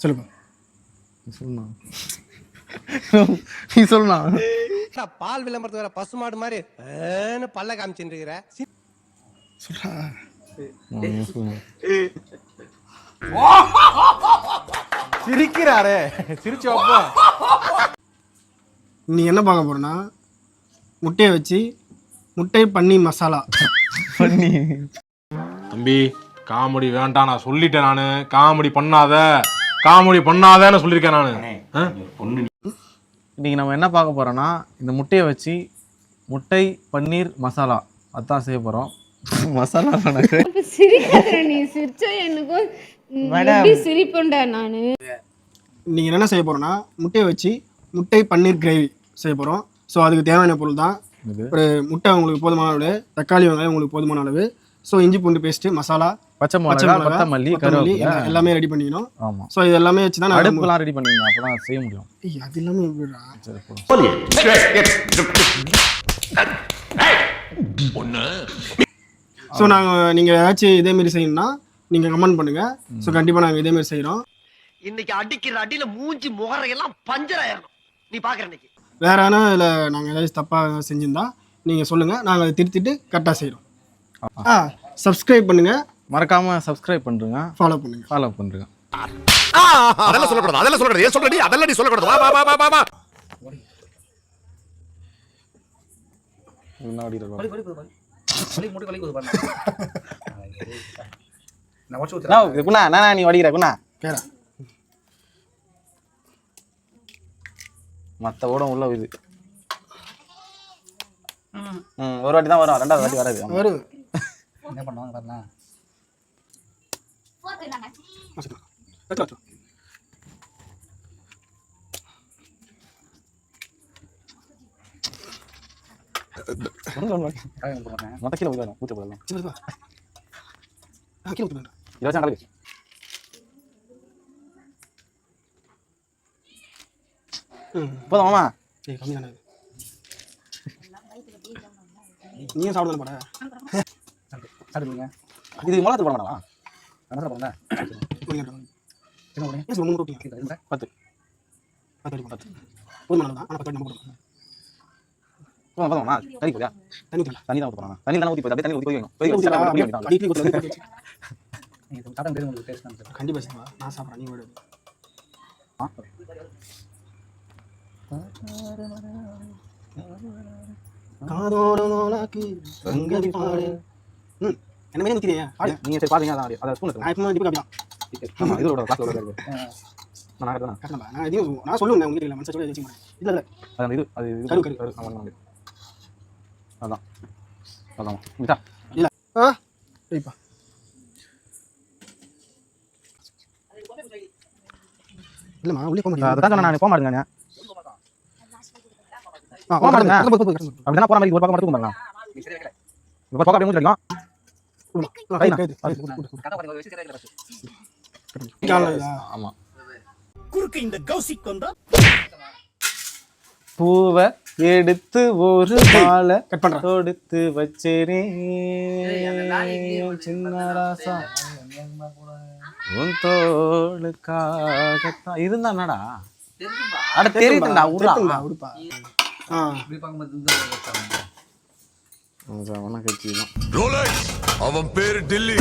சொல்லுப்பா. சொல்லணும் நீ சொல்லணும். பால் விளம்பரத்து வர பசுமாடு மாதிரி பல்ல காமிச்சுட்டு இருக்கிற. சொல்றா. சிரிக்கிறாரே சிரிச்சு வைப்போம். நீ என்ன பார்க்க போறேன்னா முட்டையை வச்சு முட்டை பன்னீர் மசாலா. தம்பி காமெடி வேண்டாம், நான் சொல்லிட்டேன். நான் காமெடி பண்ணாதன்னு சொல்லியிருக்கேன் நான். இன்னைக்கு நம்ம என்ன பார்க்க போறோம்னா இந்த முட்டையை வச்சு முட்டை பன்னீர் மசாலா அதான் செய்ய போறோம். மசாலா நீ சிரிச்சா எனக்கும் சிரிப்புண்டா. நானு நீங்கள் என்னென்ன செய்ய போகிறோன்னா முட்டையை வச்சு முட்டை பன்னீர் கிரேவி செய்ய போகிறோம். ஸோ அதுக்கு தேவையான பொருள் தான் ஒரு முட்டை உங்களுக்கு போதுமான அளவு, தக்காளி வெங்காயம் உங்களுக்கு போதுமான அளவு, ஸோ இஞ்சி பூண்டு பேஸ்ட்டு, மசாலா, பச்சை மிளகா, கொத்தமல்லி, கருவேப்பிலை எல்லாமே ரெடி பண்ணிக்கணும். ஆமாம். ஸோ இது எல்லாமே வச்சு தான் அடுப்புலாம் ரெடி பண்ணிக்கணும், அப்போ தான் செய்ய முடியும். அது எல்லாமே ஸோ நாங்கள் நீங்கள் ஏதாச்சும் இதேமாரி செய்யணும்னா நீங்கள் கமெண்ட் பண்ணுங்கள். ஸோ கண்டிப்பாக நாங்கள் இதேமாரி செய்கிறோம். இன்னைக்கு அடிக்கிற அடியில மூஞ்சி முகரையெல்லாம் பஞ்சர் ஆயிரணும். நீ பாக்குற இன்னைக்கு வேற ஏன்னா இதில் நாங்கள் ஏதாச்சும் தப்பாக செஞ்சுருந்தா நீங்கள் சொல்லுங்கள், நாங்கள் அதை திருத்திட்டு கரெக்டாக செய்கிறோம். சப்ஸ்கிரைப் பண்ணுங்கள், மறக்காம சப்ஸ்கிரைப் பண்ணுங்க, ஃபாலோ பண்ணுங்க. அதெல்லாம் சொல்லக்கூடாது. ஏன் சொல்றடி? அதெல்லாம் நீ சொல்லக்கூடாது. வா வா வா வா வா. என்ன ஓடிற வா. நீ வடிக்கிற குணா பேரா மற்ற ஓட உள்ள இது ஒரு வாட்டி தான் வரும், ரெண்டாவது வாட்டி வராது. என்ன பண்ணுவாங்க பாருங்க. மொத்த கீழே ஊற்றலாம், ஊற்ற போடலாம். இருபதாம் கலக்கு போதுமாமா? கம்மி தானே. நீயும் சாப்பிடுங்க போட. சாப்பிடுங்க. இது மிளகாத்து போட வேணாமா? என்ன போடுங்க? சின்ன ரொட்டி 10 போதுமானது தான். ஆனால் 10 நம்ம போடுவோம். போதுமா? தண்ணி போதியா? தண்ணி தான் ஊற்ற போறாங்க. தண்ணி தானே ஊற்றி போய் அப்படியே தண்ணி ஊற்றி போய்க்கணும். கண்டிப்பாக செய்வா. நான் சாப்பிட்றேன், நீ விடு. என்ன மாதிரி நிற்கிறீங்க? நீங்க சரி பாத்தீங்க, அதான் அதை ஸ்பூன் நான் இப்போ டிப்பு காப்பியா இதோட கிளாஸ் இருக்கு. நான் எதையும் நான் சொல்லுவேன் உங்களுக்கு இல்லை மனசு சொல்லி இல்லை இல்லை அது இது அது இது கரு அதான் அதான் இதா இல்லை சரிப்பா. இல்லைம்மா உள்ளே போக முடியாது. அதான் நான் போக மாட்டேங்க. அப்படின்னா போற மாதிரி ஒரு பக்கம் மட்டும் போகலாம். இப்போ போக அப்படியே முடியும். ஆமா பூவை எடுத்து ஒரு மாலை கொடுத்து வச்சேனே சின்ன ராசா உன் தோளுக்காகத்தான் இருந்தாடா. அட தெரியுதுடா உடுப்பா. அவன் பேரு டில்லி.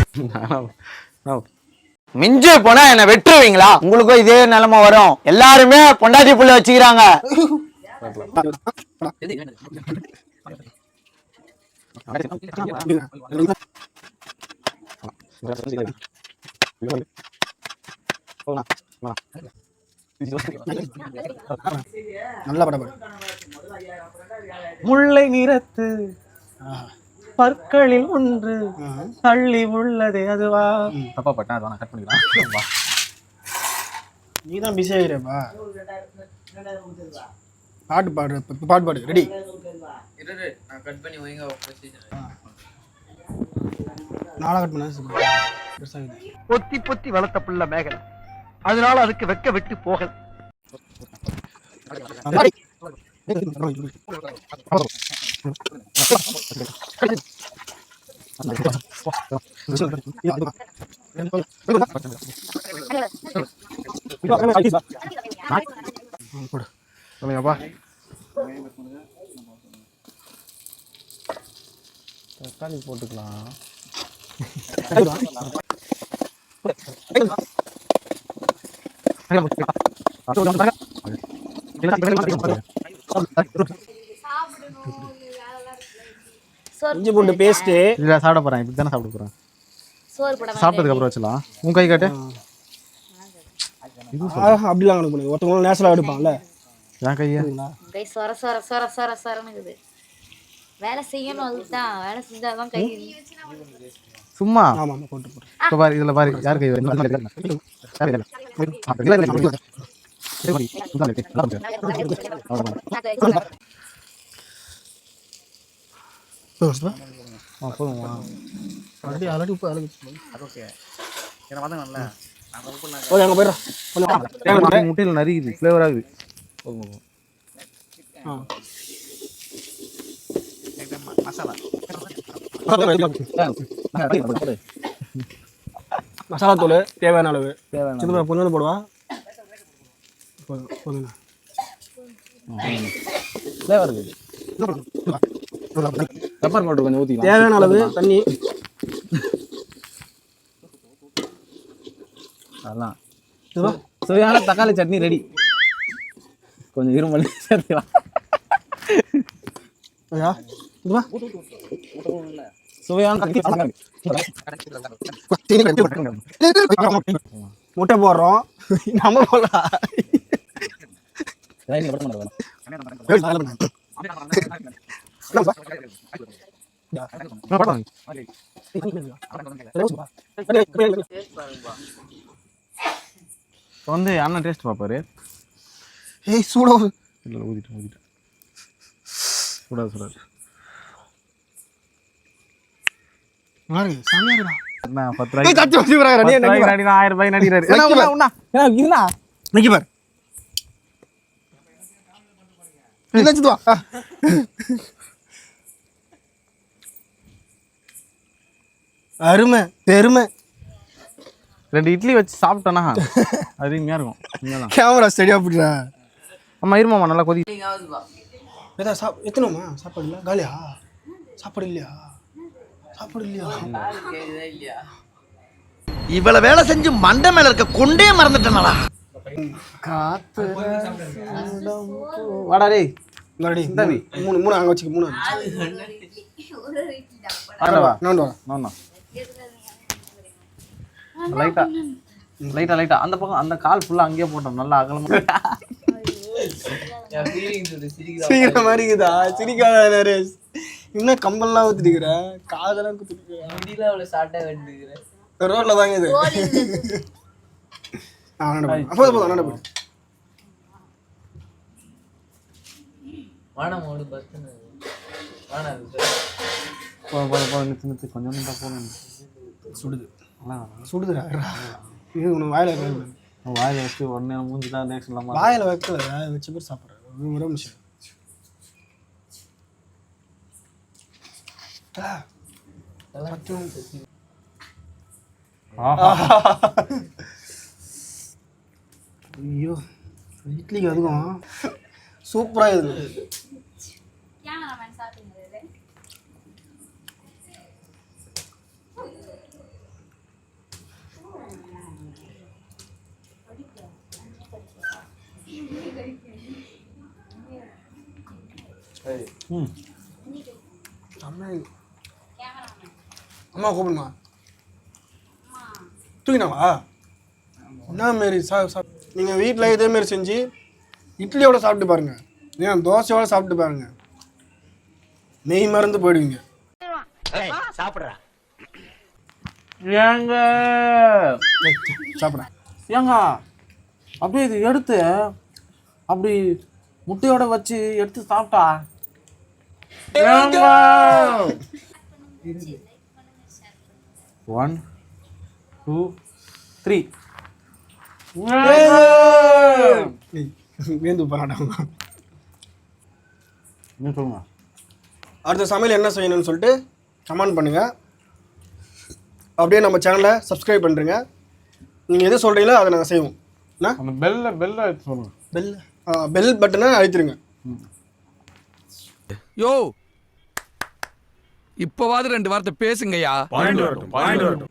மிஞ்சு போனா என்ன வெட்டுருவீங்களா? உங்களுக்கும் இதே நிலைமை வரும். எல்லாருமே பொண்டாட்டி புள்ள வச்சுக்கிறாங்க. நல்லா படம். முல்லை நிறத்து பற்களில் ஒன்று தள்ளி உள்ளதே அதுவா. தப்பா பட்டேன், அதை நான் கட் பண்ணிக்கலாம். நீ தான் பிஸி ஆகிறப்பா. பாட்டு பாடு ரெடி. நாளா கட் பண்ண பொத்தி பொத்தி வளர்த்த புள்ள மேகலை, அதனால அதுக்கு வெக்க விட்டு போகல. சொல்லுங்கப்பா. தக்காளி போட்டுக்கலாம். இஞ்சி பூண்டு பேஸ்ட்டு இல்லை சாப்பிட போகிறேன், இப்படி தானே சாப்பிட போகிறேன். சாப்பிட்டதுக்கு அப்புறம் வச்சலாம். உன் கை காட்டு. அப்படிலாம் கணக்கு பண்ணி ஒருத்தவங்களும் நேசலாக எடுப்பாங்கல்ல. என் கையா கை சொர சொர சொர சொர சொரனுக்குது. வேலை செய்யணும், அதுதான் வேலை செஞ்சாதான் கை. சும்மா ஆமாம் போட்டு போட்டு இப்போ பாரு, இதில் பாரு யார் கை வருது. போதுமா? ஆல்ரெடி உப்பு அழகு ஓகே என்ன பார்த்தா ஓகே அங்கே போயிடுறோம். முட்டையில் நரிக்குது, ஃப்ளேவர் ஆகுது. மசாலா மசாலா தூள் தேவையான அளவு. சின்ன பொண்ணு போடுவா. போதுங்க. ஃப்ளேவர் இருக்குது. பெப்பர் பவுடர் கொஞ்சம் ஊற்றிக்கலாம். தேவையான அளவு தண்ணி. அதெல்லாம் சுவையான தக்காளி சட்னி ரெடி. கொஞ்சம் இருமல் சேர்த்துக்கலாம். சுவையான முட்டை போடுறோம். நம்ம போடலாம். வந்து அண்ணன் டேஸ்ட் பார்ப்பாரு. ஏய் சூடா இல்லை ஊதிட்டு சூடாது. என்ன 10 ரூபாய்க்கு 1000 ரூபாய் நடிக்கிறாரு. அருமை பெருமை. 2 இட்லி வச்சு சாப்பிட்டோன்னா அருமையாக இருக்கும். கேமரா ஸ்டடியா போட்டுறா. அம்மா இருமாம்மா நல்லா கொதி. எத்தனைமா சாப்பாடு இல்லை? காலியா? சாப்பாடு இல்லையா? சாப்பாடு இல்லையா? இவ்வளவு வேலை செஞ்சு மண்டை மேல இருக்க கொண்டே மறந்துட்டேனடா. காத்து வாடா டேய். மூணு அங்கே வச்சுக்க. 3 ஆடவா நான் நான் லைட்டா அந்த பக்கம் அந்த கால் ஃபுல்லா அங்கேயே போட்டோம். நல்லா அகலமா சிரிக்கிற மாதிரி இருக்குதா? சிரிக்காத நரேஷ். இன்னும் கம்பல்லாம் ஊத்திட்டுக்கிற, காதெல்லாம் குத்துட்டுக்கிற. ரோட்ல தாங்க இது. போதும். நிறுத்து கொஞ்சம் போகணும். சுடுதுடா. இது உனக்கு வாயில வைக்க. வாயில வச்சு உடனே மூஞ்சி தான் நெக்ஸ்ட் இல்லாமல் வாயில வைக்கல, வச்சு பேர் சாப்பிட்றேன். ஒரே நிமிஷம். ஐயோ இட்லிக்கு அதுக்கும் சூப்பராக இருக்குது. அம்மா கூப்பிடுமா? தூக்கினாவா? என்ன மாரி நீங்கள் வீட்டில் இதேமாரி செஞ்சு இட்லியோட சாப்பிட்டு பாருங்க, ஏன் தோசையோட சாப்பிட்டு பாருங்க, நெய் மறந்து போயிடுவீங்க. சாப்பிடுறா ஏங்க சாப்பிட்றேன். ஏங்க அப்படியே இது எடுத்து அப்படி முட்டையோட வச்சு எடுத்து சாப்பிட்டா 1 2 3 வேந்து போராட்டம். சொல்லுங்க அடுத்த சமையல் என்ன செய்யணும்னு சொல்லிட்டு கமெண்ட் பண்ணுங்கள். அப்படியே நம்ம சேனலை சப்ஸ்கிரைப் பண்ணுறேங்க. நீங்கள் எது சொல்கிறீங்களோ அதை நாங்கள் செய்வோம். அந்த பெல்ல எடுத்து சொல்லுங்க. பெல் பெல் பட்டனை அழுத்திருங்க. யோ இப்பவாது 2 வார்த்தை பேசுங்கய்யா. பாயிண்ட் வரட்டும்.